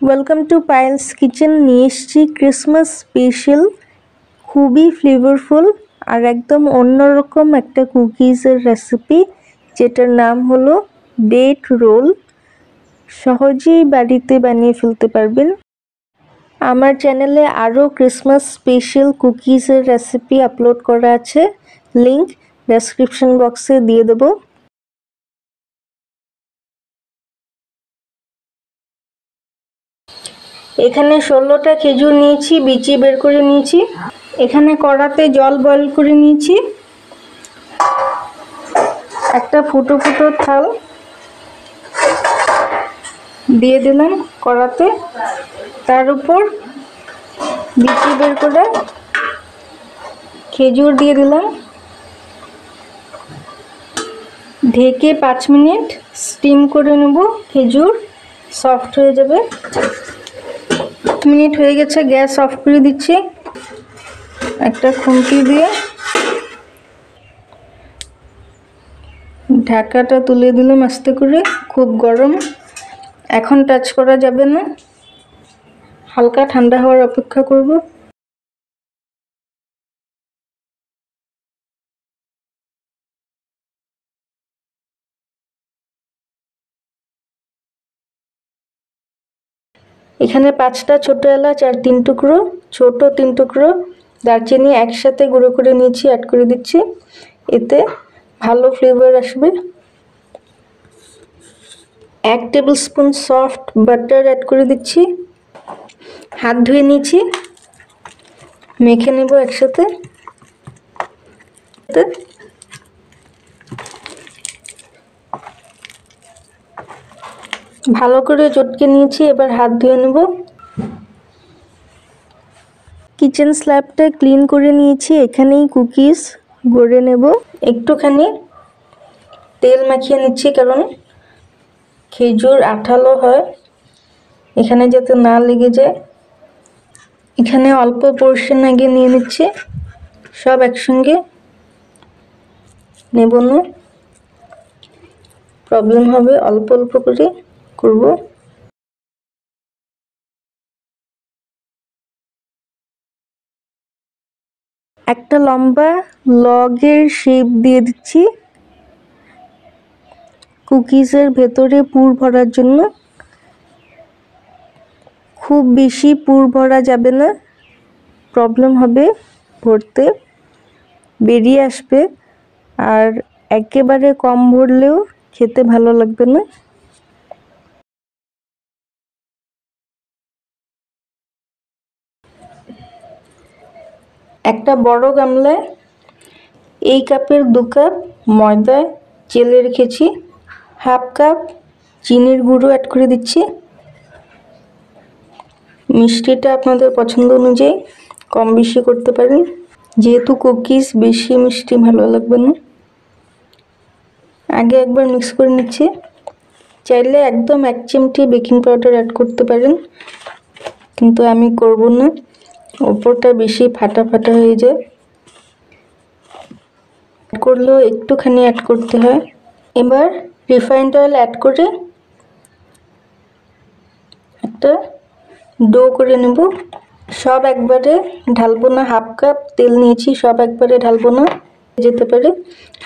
Welcome to Payel's kitchen. নিয়ে এসেছি Christmas special, খুবই ফ্লেভারফুল আর একদম অন্যরকম একটা কুকিজের রেসিপি, যেটার নাম হলো ডেট রোল। সহজেই বাড়িতে বানিয়ে ফেলতে পারবেন। আমার চ্যানেলে আরও ক্রিসমাস স্পেশাল কুকিজের রেসিপি আপলোড করা আছে, লিংক ডেসক্রিপশন বক্সে দিয়ে দেবো। এখানে 16টা খেজুর নিয়েছি, বিচি বের করে নিয়েছি। এখানে কড়াতে জল বয়েল করে নিয়েছি। একটা ফুটো ফুটো থাল দিয়ে দিলাম কড়াতে, তার উপর বিচি বের করে খেজুর দিয়ে দিলাম। ঢেকে 5 মিনিট স্টিম করে নেব, খেজুর সফট হয়ে যাবে। 5 মিনিট হয়ে গেছে, গ্যাস অফ করে দিচ্ছি। একটা খুন্তি দিয়ে ঢাকাটা তুলে দিলাম আস্তে করে। খুব গরম, এখন টাচ করা যাবে না, হালকা ঠান্ডা হওয়ার অপেক্ষা করব। এখানে 5টা ছোট এলাচ আর 3 টুকরো ছোট 3 টুকরো দারচিনি একসাথে গুঁড়ো করে নিয়েছি, অ্যাড করে দিচ্ছি। এতে ভালো ফ্লেভার আসবে। 1 tablespoon soft butter add করে দিচ্ছি। হাত ধুয়ে নিয়েছি, মেখে নেব একসাথে। ভালো করে চটকে নিয়েছি, এবার হাত ধুয়ে নেব। কিচেন স্ল্যাবটা ক্লিন করে নিয়েছি, এখানেই কুকিজ গড়ে নেব। একটুখানি তেল মাখিয়ে নিচ্ছি, কারণ খেজুর আঠালো হয়, এখানে যাতে না লেগে যায়। এখানে অল্প পোর্শন আগে নিয়ে নিচ্ছি, সব একসঙ্গে নেব না, প্রবলেম হবে। অল্প অল্প করে করব। একটা লম্বা লগের শেপ দিয়ে দিচ্ছি কুকিজের ভেতরে পুর ভরার জন্য। খুব বেশি পুর ভরা যাবে না, প্রবলেম হবে ভরতে, বেরিয়ে আসবে। আর একেবারে কম ভরলেও খেতে ভালো লাগবে না। একটা বড় গামলায় এই কাপের 2 কাপ ময়দা চেলে রেখেছি। 1/2 কাপ চিনির গুঁড়ো অ্যাড করে দিচ্ছি। মিষ্টিটা আপনাদের পছন্দ অনুযায়ী কম বেশি করতে পারেন, যেহেতু কুকিজ বেশি মিষ্টি ভালো লাগবে না। আগে একবার মিক্স করে নিচ্ছি। চাইলে একদম 1 চিমটি বেকিং পাউডার অ্যাড করতে পারেন, কিন্তু আমি করব না, ওপরটা বেশি ফাটা ফাটা হয়ে যায়। করলেও একটুখানি অ্যাড করতে হয়। এবার রিফাইন্ড অয়েল অ্যাড করে একটা ডো করে নেব। সব একবারে ঢালবো না, 1/2 কাপ তেল নিয়েছি, সব একবারে ঢালবো না, যেতে পারে।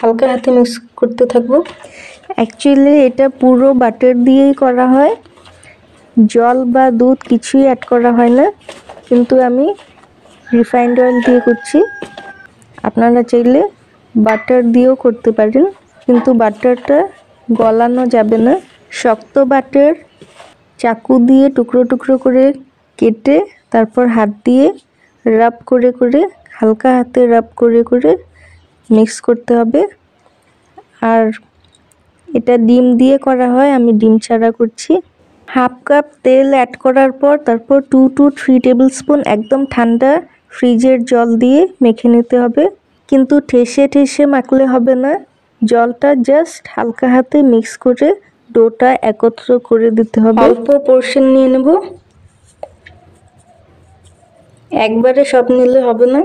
হালকা হাতে মিক্স করতে থাকবো। অ্যাকচুয়ালি এটা পুরো বাটার দিয়েই করা হয়, জল বা দুধ কিছুই অ্যাড করা হয় না, কিন্তু আমি রিফাইন্ড অয়েল দিয়ে করছি। আপনারা চাইলে বাটার দিয়েও করতে পারেন, কিন্তু বাটারটা গলানো যাবে না। শক্ত বাটার চাকু দিয়ে টুকরো টুকরো করে কেটে তারপর হাত দিয়ে রাব করে করে, হালকা হাতে রাব করে করে মিক্স করতে হবে। আর এটা ডিম দিয়ে করা হয়, আমি ডিম ছাড়া করছি। 1/2 কাপ তেল অ্যাড করার পর তারপর 2 to 3 টেবিল স্পুন একদম ঠান্ডা ফ্রিজের জল দিয়ে মেখে নিতে হবে, কিন্তু ঠেসে ঠেসে মাখলে হবে না। জলটা জাস্ট হালকা হাতে মিক্স করে ডোটা একত্র করে দিতে হবে। অল্প পোর্শন নিয়ে নেব, একবারে সব নিলে হবে না,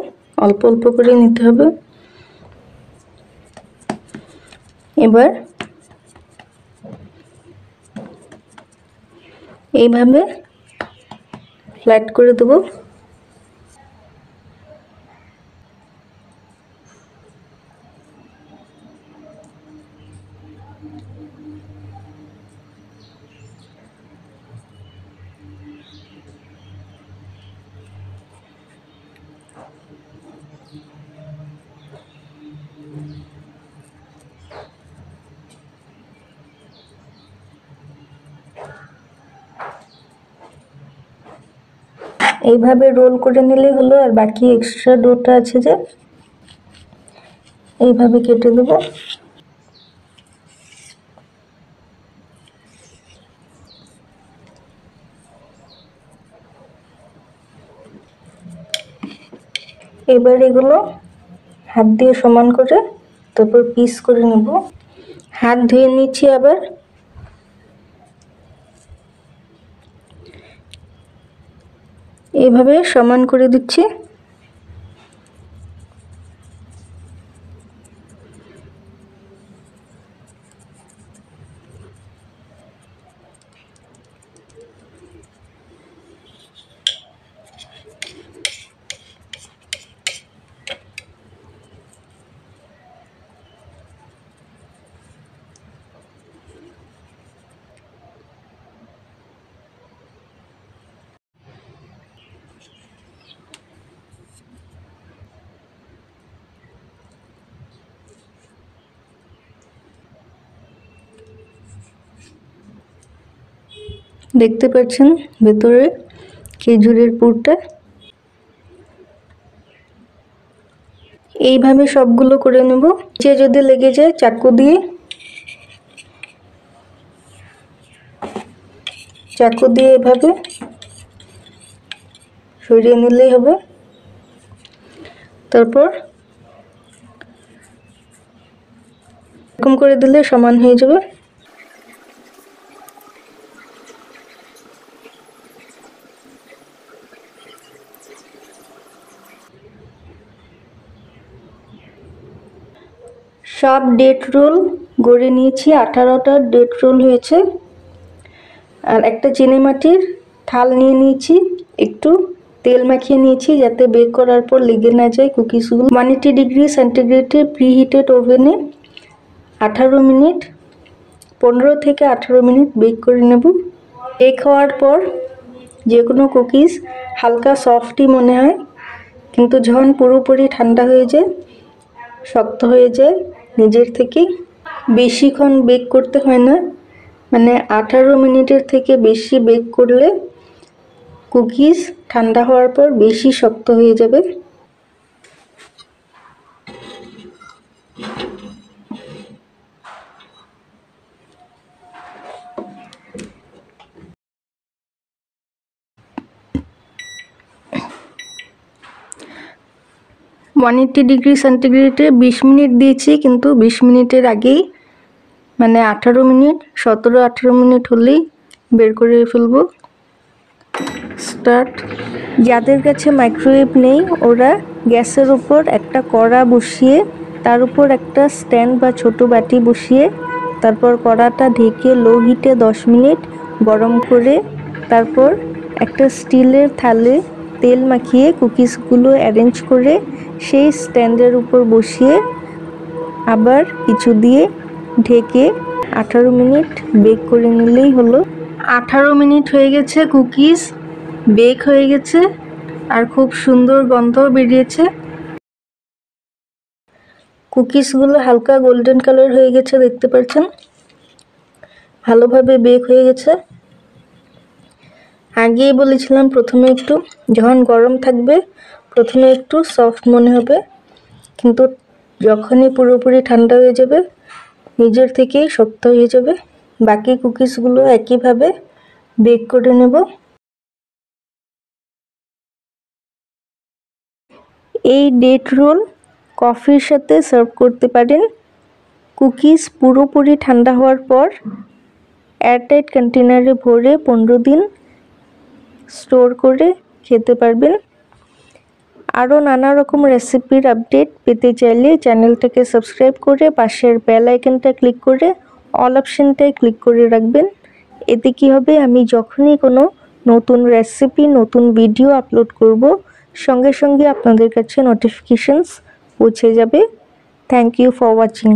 অল্প অল্প করে নিতে হবে। এবার এইভাবে ফ্ল্যাট করে দেবো। এইভাবে রোল করে নিলে হলো। আর বাকি এক্সট্রা ডোটা আছে যে এইভাবে কেটে দেব। এবার এগুলো হাত দিয়ে সমান করে তারপর পিস করে নেব। হাত ধুয়ে নিচ্ছি, আবার এইভাবে সমান করে দিচ্ছি। দেখতে পাচ্ছেন ভেতরে খেজুরের পুরটা। এইভাবে সবগুলো করে নেব। যে যদি লেগে যায় চাকু দিয়ে এভাবে সরিয়ে নিলেই হবে। তারপর এরকম করে দিলে সমান হয়ে যাবে। সব ডেট রোল গড়ে নিয়েছি, 18টা ডেট রোল হয়েছে। আর একটা চিনিমাটির থাল নিয়ে নিয়েছি, একটু তেল মাখিয়ে নিয়েছি যাতে বেক করার পর লেগে না যায় কুকিজগুলো। 180 ডিগ্রি সেন্টিগ্রেডে প্রিহিটেড ওভেনে 18 মিনিট 15 থেকে 18 মিনিট বেক করে নেব। বেক হওয়ার পর যে কোনো কুকিজ হালকা সফটই মনে হয়, কিন্তু যখন পুরোপুরি ঠান্ডা হয়ে যায় শক্ত হয়ে যায় নিজের থেকেই। বেশিক্ষণ বেক করতে হয় না, মানে 18 মিনিটের থেকে বেশি বেক করলে কুকিজ ঠান্ডা হওয়ার পর বেশি শক্ত হয়ে যাবে। ওয়ান80 ডিগ্রি সেন্টিগ্রেডে 20 মিনিট দিয়েছি, কিন্তু 20 মিনিটের আগেই মানে 18 মিনিট 17-18 মিনিট হলেই বের করে ফেলবো। স্টার্ট। যাদের কাছে মাইক্রোওয়েভ নেই ওরা গ্যাসের উপর একটা কড়া বসিয়ে তার উপর একটা স্ট্যান্ড বা ছোট বাটি বসিয়ে তারপর কড়াটা ঢেকে লো হিটে 10 মিনিট গরম করে তারপর একটা স্টিলের থালে তেল মাখিয়ে কুকিজগুলো অ্যারেঞ্জ করে সেই স্ট্যান্ডের উপর বসিয়ে আবার কিছু দিয়ে ঢেকে 18 মিনিট বেক করে নিলেই হলো। 18 মিনিট হয়ে গেছে, কুকিজ বেক হয়ে গেছে আর খুব সুন্দর গন্ধও বেরিয়েছে। কুকিজগুলো হালকা গোল্ডেন কালার হয়ে গেছে, দেখতে পাচ্ছেন ভালোভাবে বেক হয়ে গেছে। আগেই বলেছিলাম প্রথমে একটু যখন গরম থাকবে প্রথমে একটু সফট মনে হবে, কিন্তু যখনই পুরোপুরি ঠান্ডা হয়ে যাবে নিজের থেকেই শক্ত হয়ে যাবে। বাকি কুকিজগুলো একইভাবে বেক করে নেব। এই ডেট রোল কফির সাথে সার্ভ করতে পারেন। কুকিজ পুরোপুরি ঠান্ডা হওয়ার পর এয়ারটাইট কন্টেনারে ভরে 15 দিন স্টোর করে খেতে পারবেন। আরও নানা রকম রেসিপির আপডেট পেতে চাইলে চ্যানেলটাকে সাবস্ক্রাইব করে পাশের বেল আইকনটা ক্লিক করে অল অপশনটায় ক্লিক করে রাখবেন। এতে কি হবে, আমি যখনই কোনো নতুন রেসিপি নতুন ভিডিও আপলোড করব সঙ্গে সঙ্গে আপনাদের কাছে নোটিফিকেশনস পৌঁছে যাবে। Thank you for watching.